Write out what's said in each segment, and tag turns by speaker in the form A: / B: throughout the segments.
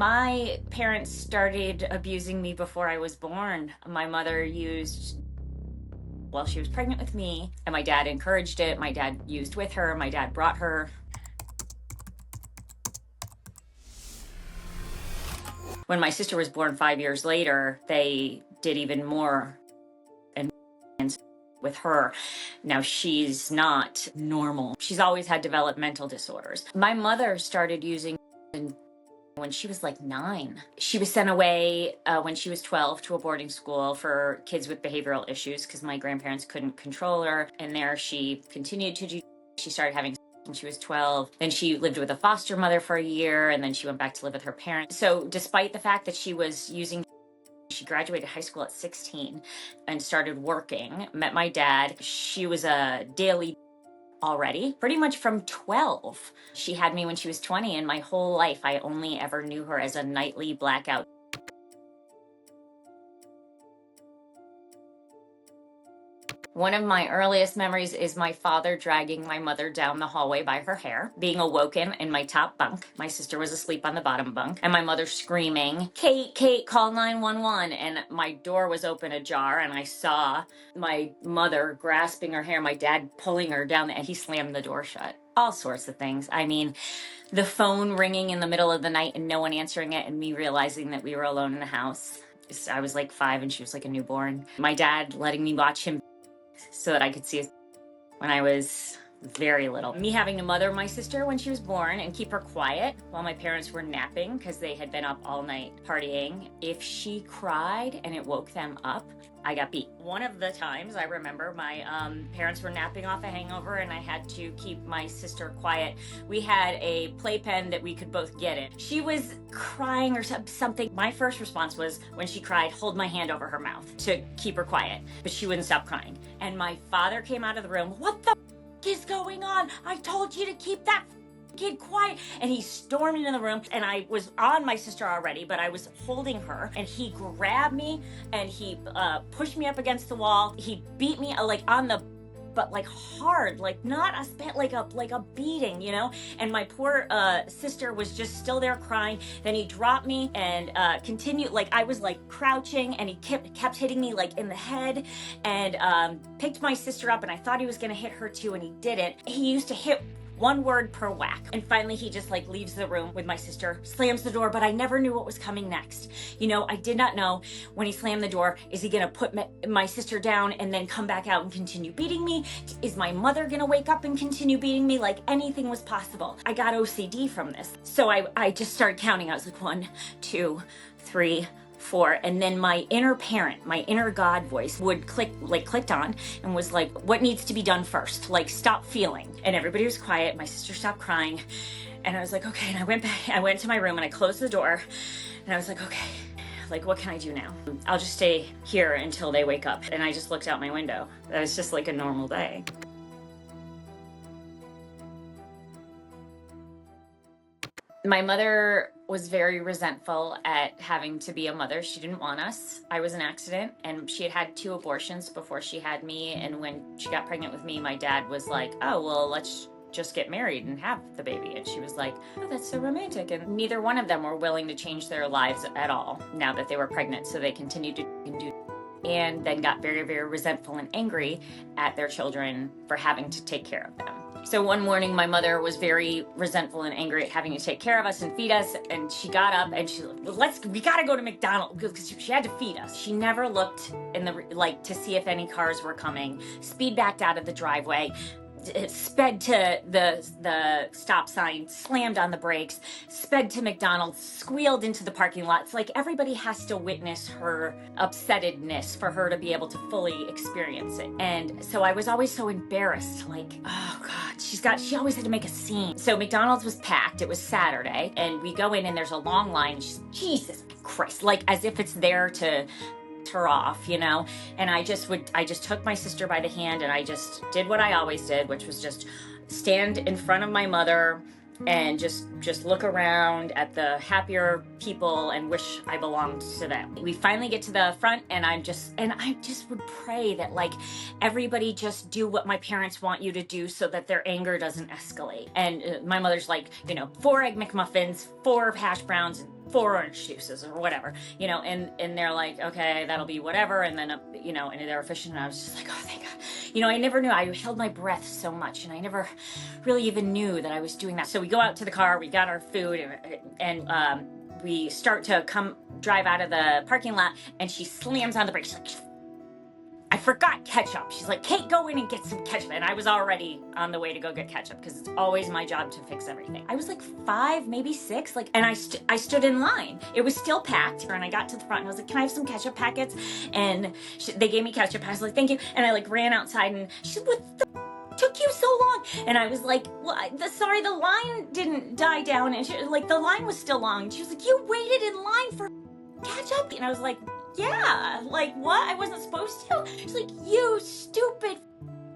A: My parents started abusing me before I was born. My mother used while she was pregnant with me, and my dad encouraged it. My dad used with her. My dad brought her. When my sister was born 5 years later, they did even more and with her. Now she's not normal. She's always had developmental disorders. My mother started using when she was like 9. She was sent away when she was 12 to a boarding school for kids with behavioral issues because my grandparents couldn't control her. And there she continued to do. She started having when she was 12. Then she lived with a foster mother for a year, and then she went back to live with her parents. So despite the fact that she was using, she graduated high school at 16 and started working, met my dad. She was a daily already, pretty much from 12. She had me when she was 20, and my whole life I only ever knew her as a nightly blackout. One of my earliest memories is my father dragging my mother down the hallway by her hair, being awoken in my top bunk. My sister was asleep on the bottom bunk, and my mother screaming, "Kate, Kate, call 911." And my door was open ajar, and I saw my mother grasping her hair, my dad pulling her down, and he slammed the door shut. All sorts of things. I mean, the phone ringing in the middle of the night and no one answering it, and me realizing that we were alone in the house. I was like 5 and she was like a newborn. My dad letting me watch him so that I could see when I was very little. Me having to mother my sister when she was born and keep her quiet while my parents were napping because they had been up all night partying. If she cried and it woke them up, I got beat. One of the times I remember my parents were napping off a hangover and I had to keep my sister quiet. We had a playpen that we could both get in. She was crying or something. My first response was, when she cried, hold my hand over her mouth to keep her quiet, but she wouldn't stop crying. And my father came out of the room, "What the is going on? I told you to keep that kid quiet." And he stormed into the room, and I was on my sister already, but I was holding her, and he grabbed me and he pushed me up against the wall. He beat me like on the, but like hard, like not a spit, like a beating, you know. And my poor sister was just still there crying. Then he dropped me and continued, like I was like crouching, and he kept hitting me like in the head, and picked my sister up, and I thought he was gonna hit her too, and he didn't. He used to hit one word per whack. And finally he just like leaves the room with my sister, slams the door, but I never knew what was coming next. You know, I did not know when he slammed the door, is he gonna put my sister down and then come back out and continue beating me? Is my mother gonna wake up and continue beating me? Like anything was possible. I got OCD from this. So I just started counting. I was like 1, 2, 3, 4, and then my inner parent, my inner God voice would clicked on and was like, what needs to be done first? Like, stop feeling. And everybody was quiet. My sister stopped crying, and I was like, okay. And I went back, I went to my room and I closed the door, and I was like, okay, like, what can I do now? I'll just stay here until they wake up. And I just looked out my window. That was just like a normal day. My mother was very resentful at having to be a mother. She didn't want us. I was an accident, and she had had 2 abortions before she had me. And when she got pregnant with me, my dad was like, oh, well, let's just get married and have the baby. And she was like, oh, that's so romantic. And neither one of them were willing to change their lives at all now that they were pregnant. So they continued to do, and then got very, very resentful and angry at their children for having to take care of them. So one morning, my mother was very resentful and angry at having to take care of us and feed us. And she got up and she's like, we gotta go to McDonald's, because she had to feed us. She never looked in the, like, to see if any cars were coming, speed backed out of the driveway, sped to the stop sign, slammed on the brakes, sped to McDonald's, squealed into the parking lot. It's like everybody has to witness her upsettedness for her to be able to fully experience it. And so I was always so embarrassed, like, oh God, she always had to make a scene. So McDonald's was packed. It was Saturday, and we go in and there's a long line. And she's, Jesus Christ, like as if it's there to her off, you know. And I just took my sister by the hand, and I just did what I always did, which was just stand in front of my mother and just look around at the happier people and wish I belonged to them. We finally get to the front, and I just would pray that like everybody just do what my parents want you to do so that their anger doesn't escalate. And my mother's like, you know, 4 Egg McMuffins, 4 hash browns, 4 orange juices or whatever, you know, and they're like, okay, that'll be whatever. And then, you know, and they're efficient. And I was just like, oh, thank God. You know, I never knew. I held my breath so much, and I never really even knew that I was doing that. So we go out to the car, we got our food, and we start to drive out of the parking lot, and she slams on the brakes. She's like, I forgot ketchup. She's like, Kate, go in and get some ketchup. And I was already on the way to go get ketchup because it's always my job to fix everything. I was like 5, maybe 6, like, and I stood in line. It was still packed, and I got to the front and I was like, can I have some ketchup packets? And they gave me ketchup. I was like, thank you. And I like ran outside, and she said, what the took you so long? And I was like, well, sorry, the line didn't die down. And she, like, the line was still long. And she was like, you waited in line for ketchup? And I was like, yeah, like what? I wasn't supposed to? She's like, you stupid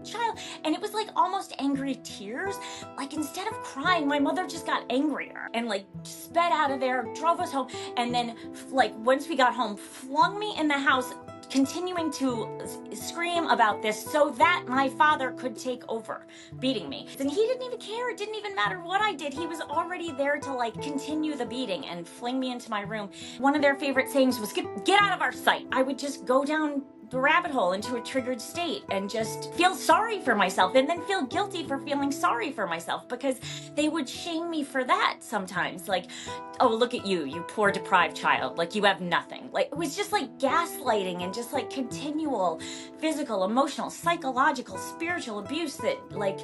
A: child. And it was like almost angry tears. Like, instead of crying, my mother just got angrier and like sped out of there, drove us home. And then like once we got home, flung me in the house, continuing to scream about this so that my father could take over beating me. And he didn't even care. It didn't even matter what I did. He was already there to like continue the beating and fling me into my room. One of their favorite sayings was, get out of our sight. I would just go down the rabbit hole into a triggered state and just feel sorry for myself, and then feel guilty for feeling sorry for myself, because they would shame me for that sometimes. Like, oh, look at you, you poor deprived child, like you have nothing. Like, it was just like gaslighting and just like continual physical, emotional, psychological, spiritual abuse that like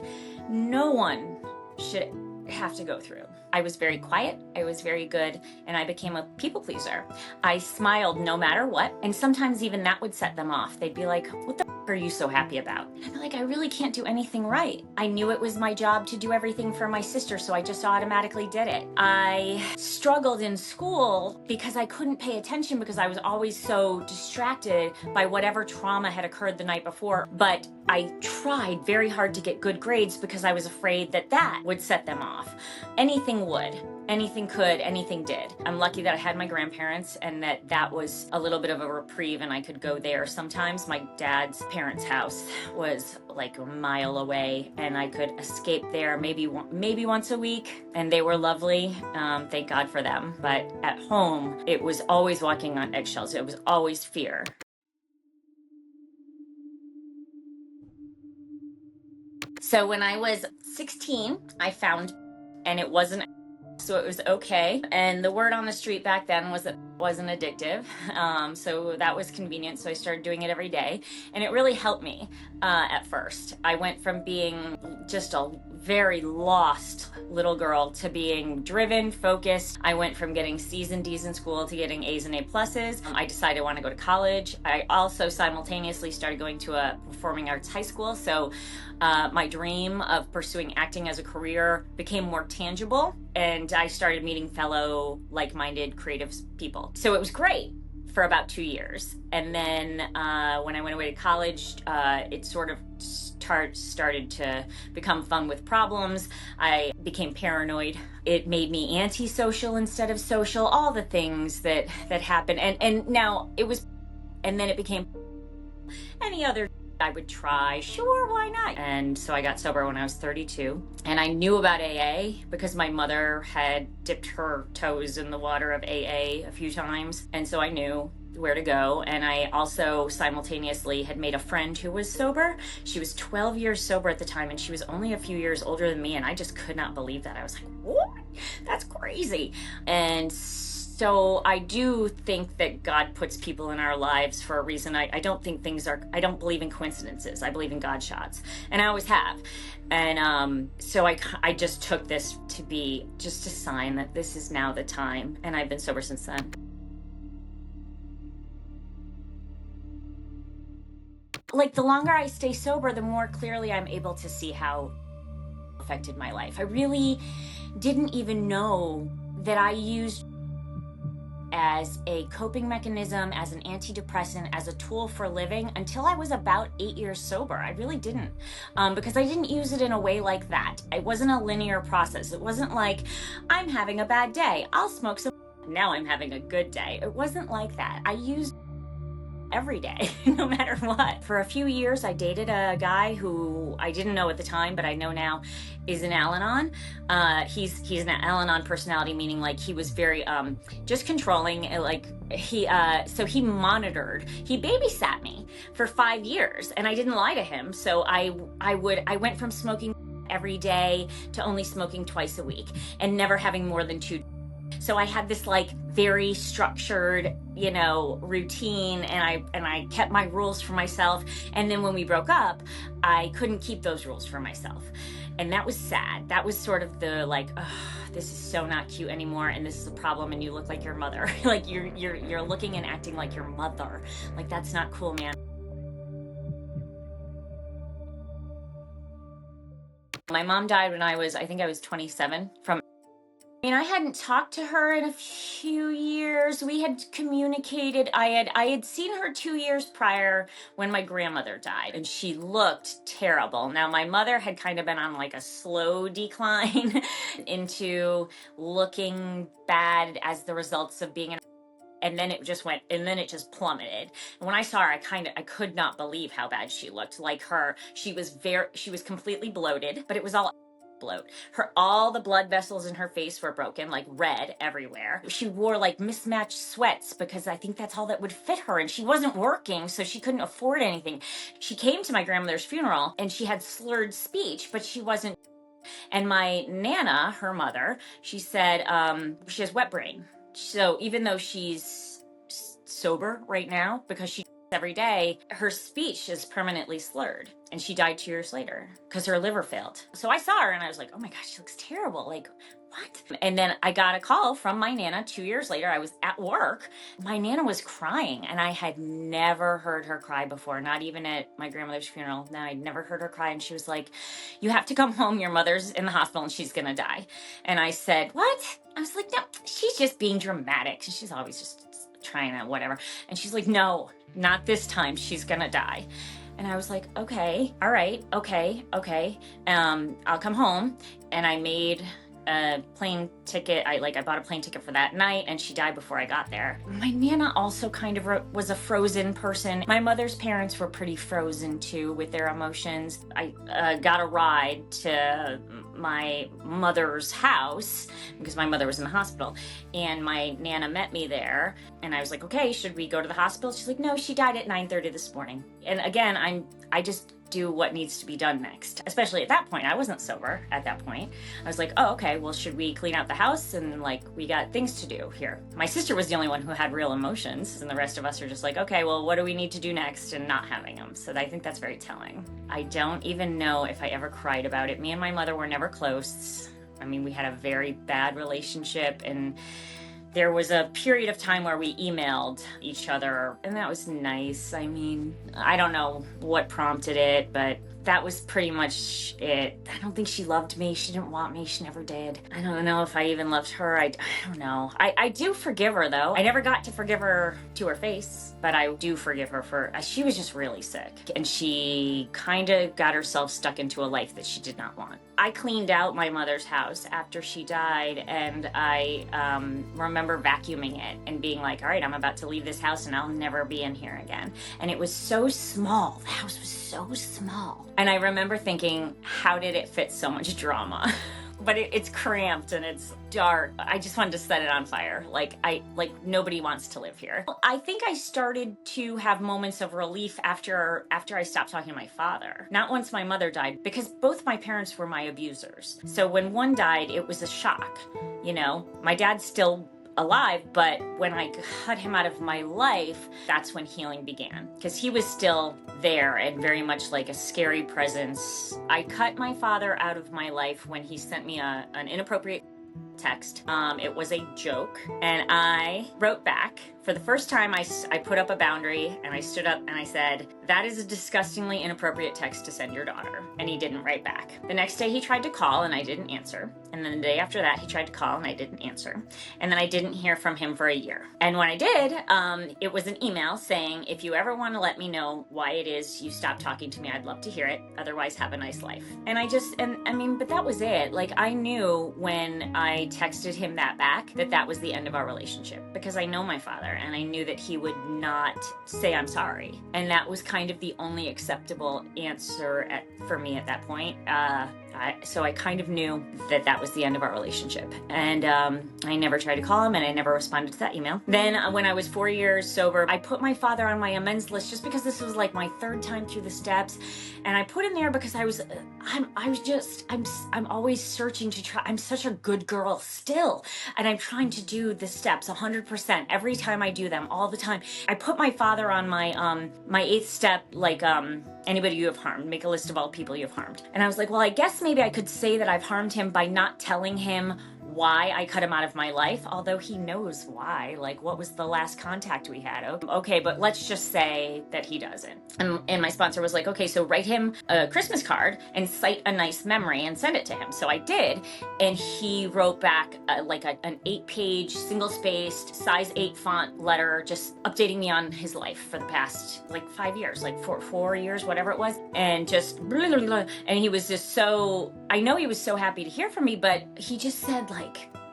A: no one should have to go through. I was very quiet, I was very good, and I became a people pleaser. I smiled no matter what, and sometimes even that would set them off. They'd be like, what the are you so happy about? And I'd be like, I really can't do anything right. I knew it was my job to do everything for my sister, so I just automatically did it. I struggled in school because I couldn't pay attention because I was always so distracted by whatever trauma had occurred the night before. But I tried very hard to get good grades because I was afraid that that would set them off. Anything would. Anything could, anything did. I'm lucky that I had my grandparents and that was a little bit of a reprieve and I could go there sometimes. My dad's parents' house was like a mile away and I could escape there maybe once a week, and they were lovely. Thank God for them. But at home, it was always walking on eggshells. It was always fear. So when I was 16, I found, and it wasn't, so it was okay. And the word on the street back then was that it wasn't addictive. So that was convenient. So I started doing it every day. And it really helped me at first. I went from being just a very lost little girl to being driven, focused. I went from getting C's and D's in school to getting A's and A pluses. I decided I want to go to college. I also simultaneously started going to a performing arts high school. So my dream of pursuing acting as a career became more tangible, and I started meeting fellow like-minded creative people. So it was great for about 2 years. And then when I went away to college, it sort of started to become fun with problems. I became paranoid. It made me antisocial instead of social, all the things that happened. And now it was, and then it became any other I would try. Sure, why not? And so I got sober when I was 32. And I knew about AA because my mother had dipped her toes in the water of AA a few times. And so I knew where to go. And I also simultaneously had made a friend who was sober. She was 12 years sober at the time, and she was only a few years older than me. And I just could not believe that. I was like, what? That's crazy. And so I do think that God puts people in our lives for a reason. I don't think I don't believe in coincidences. I believe in God shots. And I always have. And so I just took this to be just a sign that this is now the time. And I've been sober since then. Like, the longer I stay sober, the more clearly I'm able to see how it affected my life. I really didn't even know that I used as a coping mechanism, as an antidepressant, as a tool for living until I was about 8 years sober. I really didn't, because I didn't use it in a way like that. It wasn't a linear process. It wasn't like, I'm having a bad day, I'll smoke some, now I'm having a good day. It wasn't like that. I used every day, no matter what. For a few years, I dated a guy who I didn't know at the time, but I know now is an Al-Anon. He's an Al-Anon personality, meaning like he was very just controlling. Like so he monitored. He babysat me for 5 years, and I didn't lie to him. So I went from smoking every day to only smoking twice a week, and never having more than 2. So I had this like very structured, routine, and I kept my rules for myself. And then when we broke up, I couldn't keep those rules for myself. And that was sad. That was sort of the like, oh, this is so not cute anymore, and this is a problem, and you look like your mother. Like you're looking and acting like your mother. Like that's not cool, man. My mom died when I think I was 27 from. I hadn't talked to her in a few years. We had communicated. I had seen her 2 years prior when my grandmother died, and she looked terrible. Now, my mother had kind of been on like a slow decline into looking bad as the results of being and then it just plummeted. And when I saw her, I could not believe how bad she looked. Like she was completely bloated, but it was all bloat. All the blood vessels in her face were broken, like red everywhere. She wore like mismatched sweats because I think that's all that would fit her, and she wasn't working, so she couldn't afford anything. She came to my grandmother's funeral and she had slurred speech, but she wasn't. And my Nana, her mother, she said she has wet brain. So even though she's sober right now, because she every day, her speech is permanently slurred, and she died 2 years later because her liver failed. So I saw her and I was like, oh my gosh, she looks terrible. Like, what? And then I got a call from my Nana 2 years later. I was at work. My Nana was crying, and I had never heard her cry before, not even at my grandmother's funeral. No, I'd never heard her cry. And she was like, you have to come home. Your mother's in the hospital and she's going to die. And I said, what? I was like, no, she's just being dramatic. She's always just trying to whatever. And she's like, no, not this time. She's gonna die. And I was like, okay, all right, okay. I'll come home. And I made a plane ticket. I bought a plane ticket for that night, and she died before I got there. My Nana also kind of was a frozen person. My mother's parents were pretty frozen too with their emotions. I got a ride to my mother's house because my mother was in the hospital, and my Nana met me there, and I was like, okay, should we go to the hospital? She's like, no, she died at 9:30 this morning. And again, I just do what needs to be done next. Especially at that point, I wasn't sober at that point. I was like, oh, okay, well, should we clean out the house? And like, we got things to do here. My sister was the only one who had real emotions, and the rest of us are just like, okay, well, what do we need to do next? And not having them. So I think that's very telling. I don't even know if I ever cried about it. Me and my mother were never close. I mean, we had a very bad relationship, and there was a period of time where we emailed each other, and that was nice. I mean, I don't know what prompted it, but that was pretty much it. I don't think she loved me. She didn't want me. She never did. I don't know if I even loved her. I don't know. I do forgive her, though. I never got to forgive her to her face, but I do forgive her for, she was just really sick, and she kind of got herself stuck into a life that she did not want. I cleaned out my mother's house after she died, and I remember vacuuming it and being like, all right, I'm about to leave this house and I'll never be in here again. And it was so small. The house was so small. And I remember thinking, how did it fit so much drama? But it's cramped and it's dark. I just wanted to set it on fire. Like nobody wants to live here. I think I started to have moments of relief after I stopped talking to my father. Not once my mother died, because both my parents were my abusers. So when one died, it was a shock. My dad's still alive, but when I cut him out of my life, that's when healing began, because he was still there and very much like a scary presence. I cut my father out of my life when he sent me an inappropriate text. It was a joke, and I wrote back. For the first time, I put up a boundary, and I stood up and I said, that is a disgustingly inappropriate text to send your daughter. And he didn't write back. The next day he tried to call, and I didn't answer. And then the day after that, he tried to call, and I didn't answer. And then I didn't hear from him for a year. And when I did, it was an email saying, if you ever want to let me know why it is you stopped talking to me, I'd love to hear it. Otherwise, have a nice life. And but that was it. Like, I knew when I texted him that back, that was the end of our relationship, because I know my father and I knew that he would not say I'm sorry. And that was kind of the only acceptable answer for me at that point. So I kind of knew that was the end of our relationship. And I never tried to call him, and I never responded to that email. Then when I was 4 years sober, I put my father on my amends list just because this was like my third time through the steps. And I put him there because I'm always searching to try. I'm such a good girl still. And I'm trying to do the steps 100% every time I do them, all the time. I put my father on my 8th step, like, anybody you have harmed, make a list of all people you've harmed. And I was like, well, I guess maybe I could say that I've harmed him by not telling him why I cut him out of my life, although he knows why. Like, what was the last contact we had? Okay, but let's just say that he doesn't. And my sponsor was like, okay, so write him a Christmas card and cite a nice memory and send it to him. So I did, and he wrote back an 8-page, single-spaced, size 8 font letter, just updating me on his life for the past 5 years, 4 years, whatever it was, and just blah, blah, blah. And he was just so, I know he was so happy to hear from me, but he just said,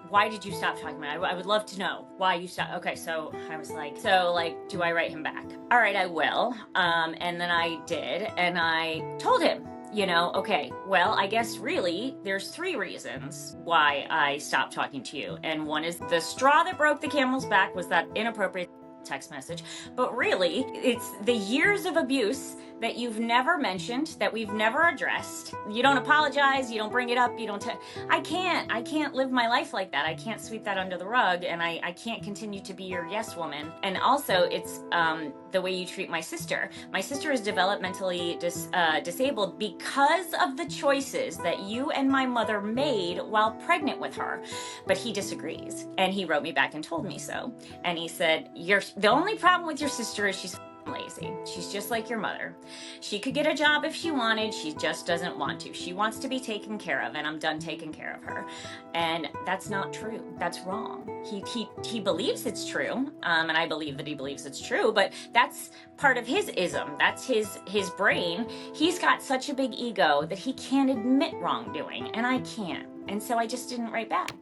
A: why did you stop talking about it? I would love to know why you stopped. Okay, so I was like, do I write him back? All right, I will. And then I did, and I told him, okay, well, I guess really there's 3 reasons why I stopped talking to you. And one is the straw that broke the camel's back was that inappropriate text message. But really, it's the years of abuse that you've never mentioned, that we've never addressed. You don't apologize, you don't bring it up, you don't I can't live my life like that. I can't sweep that under the rug, and I can't continue to be your yes woman. And also, it's the way you treat my sister. My sister is developmentally disabled because of the choices that you and my mother made while pregnant with her. But he disagrees, and he wrote me back and told me so. And he said, the only problem with your sister is she's lazy. She's just like your mother. She could get a job if she wanted. She just doesn't want to. She wants to be taken care of, and I'm done taking care of her. And that's not true. That's wrong. He believes it's true, and I believe that he believes it's true, but that's part of his ism. That's his brain. He's got such a big ego that he can't admit wrongdoing, and I can't. And so I just didn't write back.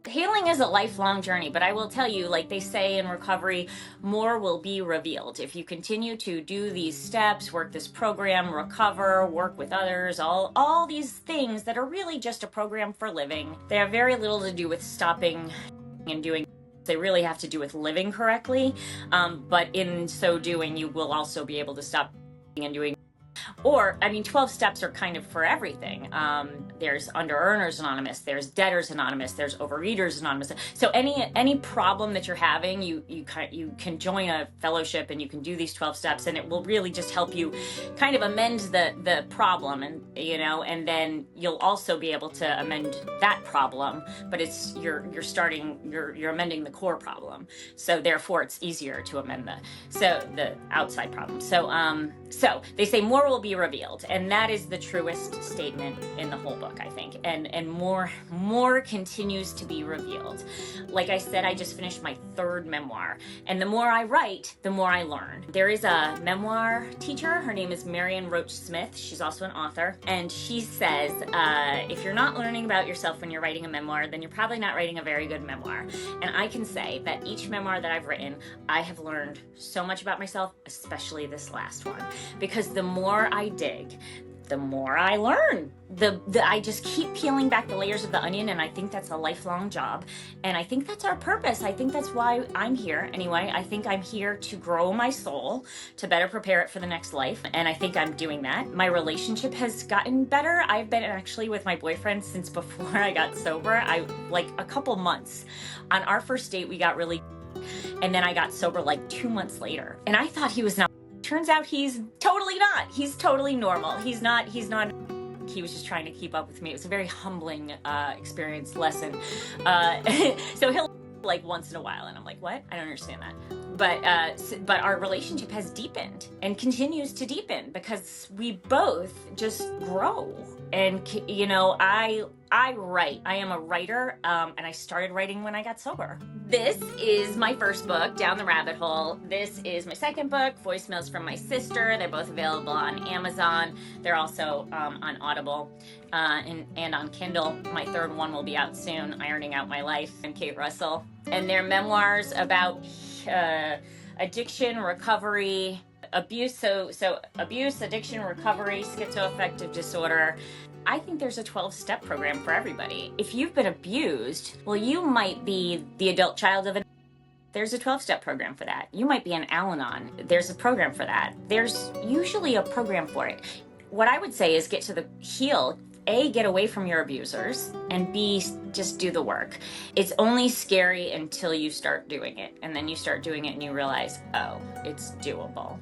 A: Healing is a lifelong journey, but I will tell you, like they say in recovery, more will be revealed. If you continue to do these steps, work this program, recover, work with others, all these things that are really just a program for living, they have very little to do with stopping and doing. They really have to do with living correctly. But in so doing, you will also be able to stop and doing. 12 steps are kind of for everything. There's Under Earners Anonymous, there's Debtors Anonymous, there's Overeaters Anonymous. So any problem that you're having, you can join a fellowship and you can do these 12 steps, and it will really just help you kind of amend the problem, and then you'll also be able to amend that problem, but it's you're amending the core problem. So therefore it's easier to amend the outside problem. So they say more will be revealed, and that is the truest statement in the whole book, I think, and more continues to be revealed. Like I said, I just finished my 3rd memoir, and the more I write, the more I learn. There is a memoir teacher, her name is Marion Roach Smith, she's also an author, and she says, if you're not learning about yourself when you're writing a memoir, then you're probably not writing a very good memoir. And I can say that each memoir that I've written, I have learned so much about myself, especially this last one, because the more I dig, the more I learn. I just keep peeling back the layers of the onion, and I think that's a lifelong job. And I think that's our purpose. I think that's why I'm here. Anyway, I think I'm here to grow my soul, to better prepare it for the next life. And I think I'm doing that. My relationship has gotten better. I've been actually with my boyfriend since before I got sober. A couple months. On our first date, we got really, and then I got sober 2 months later. And I thought he was not. Turns out he's totally not. He's totally normal. He's not, he was just trying to keep up with me. It was a very humbling experience lesson. So he'll once in a while, and I'm like, what? I don't understand that. but our relationship has deepened and continues to deepen because we both just grow. And I write. I am a writer, and I started writing when I got sober. This is my first book, Down the Rabbit Hole. This is my second book, Voicemails from My Sister. They're both available on Amazon. They're also on Audible and on Kindle. My third one will be out soon, Ironing Out My Life. I'm Kate Russell. And they're memoirs about addiction, recovery, abuse. So abuse, addiction, recovery, schizoaffective disorder. I think there's a 12-step program for everybody. If you've been abused, well, you might be the adult child of an. There's a 12-step program for that. You might be an Al-Anon. There's a program for that. There's usually a program for it. What I would say is get to the heal. A, get away from your abusers, and B, just do the work. It's only scary until you start doing it. And then you start doing it and you realize, oh, it's doable.